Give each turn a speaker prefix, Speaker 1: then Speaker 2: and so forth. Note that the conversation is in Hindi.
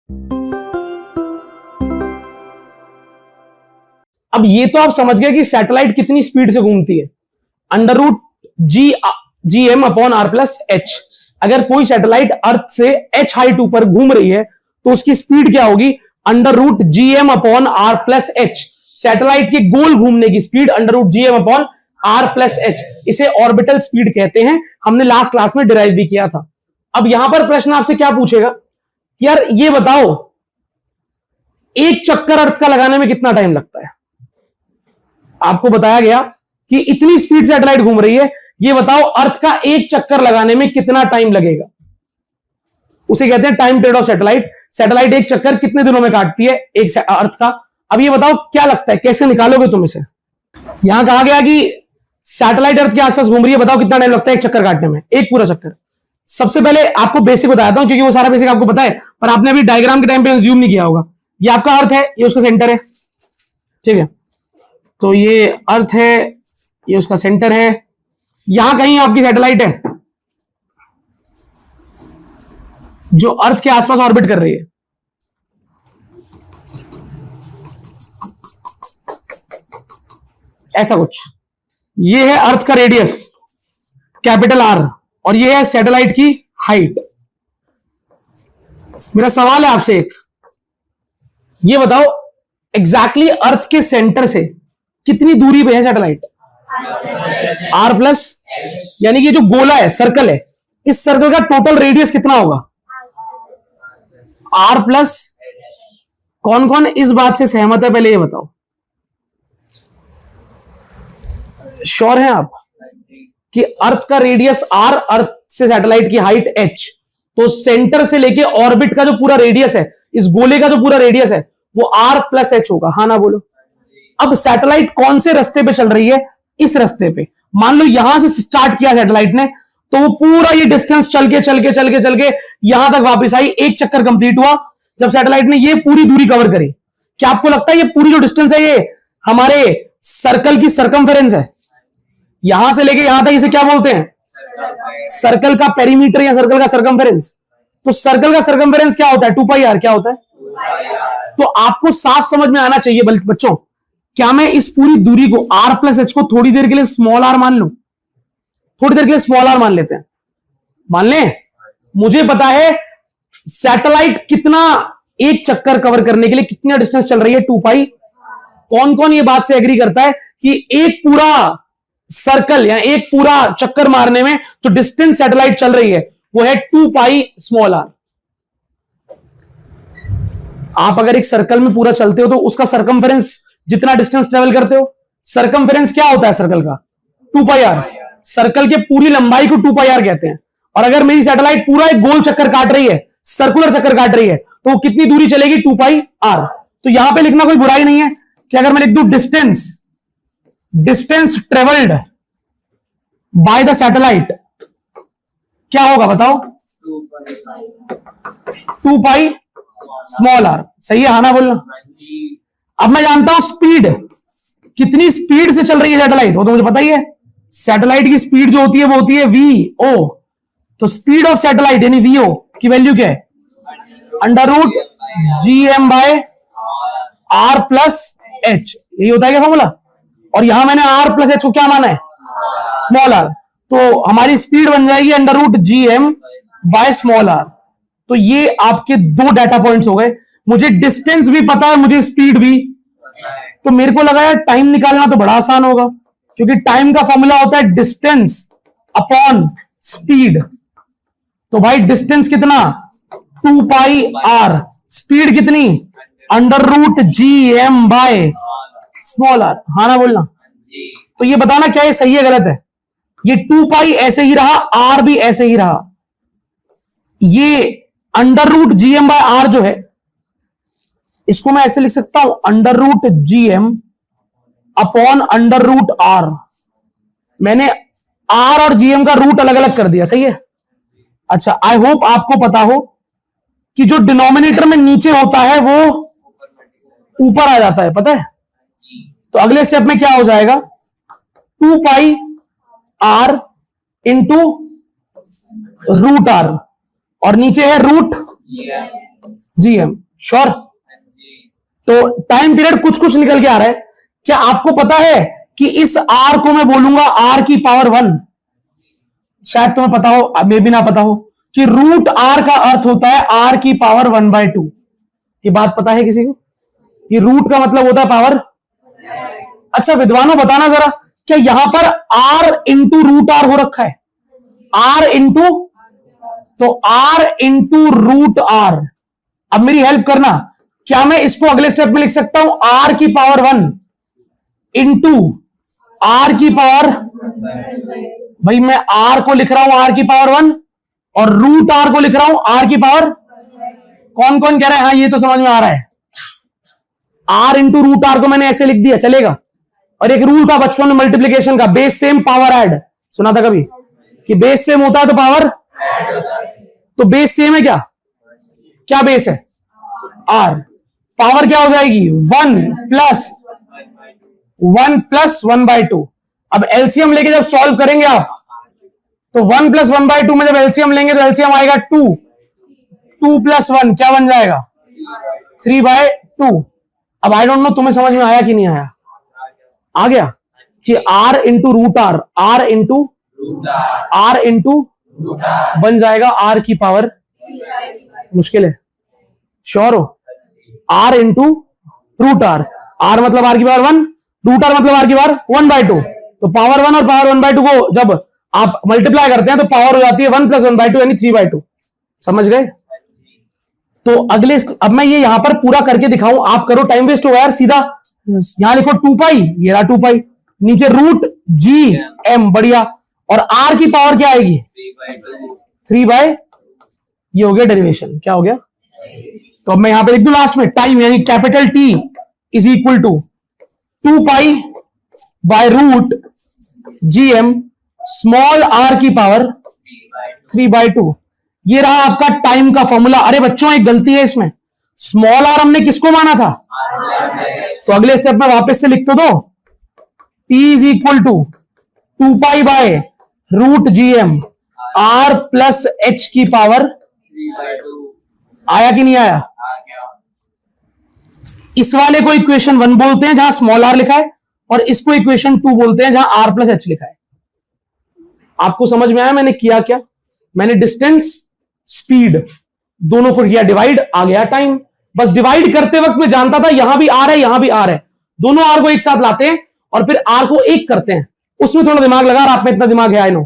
Speaker 1: अब ये तो आप समझ गए कि सैटेलाइट कितनी स्पीड से घूमती है, under root G M upon R plus H. अगर कोई सैटेलाइट अर्थ से एच हाइट ऊपर घूम रही है तो उसकी स्पीड क्या होगी, under root G M upon R plus H. Satellite के गोल घूमने की speed under root G M upon R plus H, इसे ऑर्बिटल स्पीड कहते हैं। हमने लास्ट क्लास में डिराइव भी किया था। अब यहां पर प्रश्न आपसे क्या पूछेगा, यार ये बताओ एक चक्कर अर्थ का लगाने में कितना टाइम लगता है। आपको बताया गया कि इतनी स्पीड से सैटेलाइट घूम रही है, ये बताओ अर्थ का एक चक्कर लगाने में कितना टाइम लगेगा। उसे कहते हैं time period of satellite. Satellite एक चक्कर कितने दिनों में काटती है एक अर्थ का। अब ये बताओ क्या लगता है, कैसे निकालोगे तुम इसे। यहां कहा गया कि सैटेलाइट अर्थ के आसपास घूम रही है, बताओ कितना टाइम लगता है एक चक्कर काटने में, एक पूरा चक्कर। सबसे पहले आपको बेसिक बताता हूं, क्योंकि वो सारा बेसिक आपको पता है, पर आपने अभी डायग्राम के टाइम पे ज्यूम नहीं किया होगा। ये आपका अर्थ है, ये उसका सेंटर है, ठीक है। तो ये अर्थ है, ये उसका सेंटर है, यहां कहीं आपकी सैटेलाइट है जो अर्थ के आसपास ऑर्बिट कर रही है। ऐसा कुछ, ये है अर्थ का रेडियस कैपिटल आर, और ये है सैटेलाइट की हाइट। मेरा सवाल है आपसे एक, ये बताओ एग्जैक्टली अर्थ के सेंटर से कितनी दूरी पे है सैटेलाइट। आर प्लस, यानी कि जो गोला है, सर्कल है, इस सर्कल का टोटल रेडियस कितना होगा, आर प्लस। कौन कौन इस बात से सहमत है, पहले ये बताओ। श्योर हैं आप कि अर्थ का रेडियस आर, अर्थ से सैटेलाइट की हाइट एच, तो सेंटर से लेके ऑर्बिट का जो पूरा रेडियस है, इस गोले का जो पूरा रेडियस है, वो आर प्लस एच होगा। हाँ ना बोलो। अब सैटेलाइट कौन से रास्ते पे चल रही है, इस रास्ते पे। मान लो यहां से स्टार्ट किया सैटेलाइट ने, तो वो पूरा ये डिस्टेंस चल के यहां तक वापस आई, एक चक्कर कंप्लीट हुआ। जब सैटेलाइट ने ये पूरी दूरी कवर करी, क्या आपको लगता है ये पूरी जो डिस्टेंस है ये हमारे सर्कल की सरकमफेरेंस है। यहां से लेके यहां तक इसे क्या बोलते हैं, सर्कल का पेरीमीटर या सर्कल का सरकमफेरेंस। तो सर्कल का सरकमफेरेंस क्या होता है, 2 पाई आर। क्या होता है, तो आपको साफ समझ में आना चाहिए बच्चों, क्या मैं इस पूरी दूरी को आर प्लस एच को थोड़ी देर के लिए स्मॉल आर मान लूं। थोड़ी देर के लिए स्मॉल आर मान लेते हैं, मान लें। मुझे पता है सैटेलाइट कितना, एक चक्कर कवर करने के लिए कितना डिस्टेंस चल रही है, 2 पाई। कौन कौन ये बात से एग्री करता है कि एक पूरा सर्कल या एक पूरा चक्कर मारने में जो डिस्टेंस सैटेलाइट चल रही है वो है 2 पाई स्मॉल आर। आप अगर एक सर्कल में पूरा चलते हो तो उसका सरकमफेरेंस जितना डिस्टेंस ट्रेवल करते हो, सरकमफेरेंस क्या होता है सर्कल का, 2 पाई आर। सर्कल के पूरी लंबाई को 2 पाई आर कहते हैं। और अगर मेरी सैटेलाइट पूरा एक गोल चक्कर काट रही है, सर्कुलर चक्कर काट रही है, तो वो कितनी दूरी चलेगी, 2 पाई आर। तो यहां पे लिखना कोई बुराई नहीं है कि अगर मैं लिख दूं distance travelled by the satellite, क्या होगा बताओ, 2 पाई स्मॉल आर। सही है, आना बोलना। अब मैं जानता हूं स्पीड, कितनी स्पीड से चल रही है सैटेलाइट, वो तो मुझे पता ही है। सैटेलाइट की स्पीड जो होती है वो होती है वी ओ। तो स्पीड ऑफ सैटेलाइट यानी वी ओ की वैल्यू क्या है, under root G M by R plus H. यही होता है क्या फॉर्मूला। और यहां मैंने आर प्लस एच को क्या माना है, स्मॉल आर। तो हमारी स्पीड बन जाएगी under root G M by small R. तो ये आपके 2 डाटा पॉइंट्स हो गए। मुझे डिस्टेंस भी पता है, मुझे स्पीड भी। तो मेरे को लगा यार टाइम निकालना तो बड़ा आसान होगा, क्योंकि टाइम का फॉर्मूला होता है डिस्टेंस अपॉन स्पीड। तो भाई डिस्टेंस कितना, 2 पाई आर, स्पीड कितनी, under root G M by small R. हाँ ना बोलना। तो ये बताना क्या ये सही है गलत है। ये 2 पाई ऐसे ही रहा, आर भी ऐसे ही रहा। ये under root G M by R जो है, इसको मैं ऐसे लिख सकता हूं, under root G M upon under root R. मैंने आर और जीएम का रूट अलग अलग कर दिया, सही है। अच्छा, आई होप आपको पता हो कि जो डिनोमिनेटर में नीचे होता है वो ऊपर आ जाता है, पता है। तो अगले स्टेप में क्या हो जाएगा, 2 pi are into root are, और नीचे है रूट जीएम। श्योर? तो टाइम पीरियड कुछ कुछ निकल के आ रहा है। क्या आपको पता है कि इस आर को मैं बोलूंगा आर की पावर 1? शायद तुम्हें पता हो, मे भी ना पता हो, कि रूट आर का अर्थ होता है आर की पावर 1/2। ये बात पता है किसी को? ये रूट का मतलब होता है पावर। अच्छा विद्वानों बताना जरा, क्या यहां पर आर इंटू रूट आर हो रखा है? आर इंटू, तो आर इंटू रूट आर। अब मेरी हेल्प करना, क्या मैं इसको अगले स्टेप में लिख सकता हूं आर की पावर 1 इंटू आर की पावर, भाई मैं आर को लिख रहा हूं आर की पावर 1 और रूट आर को लिख रहा हूं आर की पावर, कौन कौन कह रहा है हाँ ये तो समझ में आ रहा है? आर इंटू रूट आर को मैंने ऐसे लिख दिया, चलेगा? और एक रूल था बचपन में मल्टीप्लीकेशन का, बेस सेम पावर ऐड, सुना था कभी कि बेस सेम होता है तो पावर? तो बेस सेम है क्या? क्या बेस है? आर। पावर क्या हो जाएगी? 1 प्लस 1/2। अब एलसीएम लेके जब सॉल्व करेंगे आप, तो 1 प्लस 1/2 में जब एलसीएम लेंगे तो एलसीएम आएगा 2। 2 प्लस 1 क्या बन जाएगा? 3/2। अब आई डोंट नो तुम्हें समझ में आया कि नहीं आया? आ गया कि R into root R, R into बन जाएगा आर की पावर, मुश्किल है? श्योर हो? R into root R, R मतलब आर की पावर 1, रूट आर मतलब आर की पावर 1/2। तो पावर 1 और पावर 1/2 को जब आप मल्टीप्लाई करते हैं तो पावर हो जाती है 1 प्लस 1/2 यानी 3/2। समझ गए? तो अगले, अब मैं ये यहां पर पूरा करके दिखाऊं, आप करो, टाइम वेस्ट होगा यार। सीधा यहां लिखो 2 पाई, ये रहा 2 पाई, नीचे रूट जी एम, बढ़िया। और आर की पावर क्या आएगी? 3/, ये हो गया डेरिवेशन। क्या हो गया? तो अब मैं यहां पे लिख दूं लास्ट में टाइम यानी capital T is equal to 2 pi by root G M small R की पावर 3/2। ये रहा आपका टाइम का फॉर्मूला। अरे बच्चों एक गलती है इसमें, स्मॉल आर हमने किसको माना था? तो अगले स्टेप में वापस से लिख तो दो, T is equal to 2 pi by root G M R plus H की पावर। आया कि नहीं आया? इस वाले को इक्वेशन 1 बोलते हैं जहां स्मॉल आर लिखा है, और इसको इक्वेशन 2 बोलते हैं जहां आर प्लस एच लिखा है। आपको समझ में आया मैंने किया क्या? मैंने डिस्टेंस, स्पीड दोनों को किया डिवाइड, आ गया टाइम। बस डिवाइड करते वक्त मैं जानता था यहां भी आर है यहां भी आर है, दोनों आर को एक साथ लाते हैं और फिर आर को एक करते हैं। उसमें थोड़ा दिमाग लगा, और आप में इतना दिमाग है आई नो।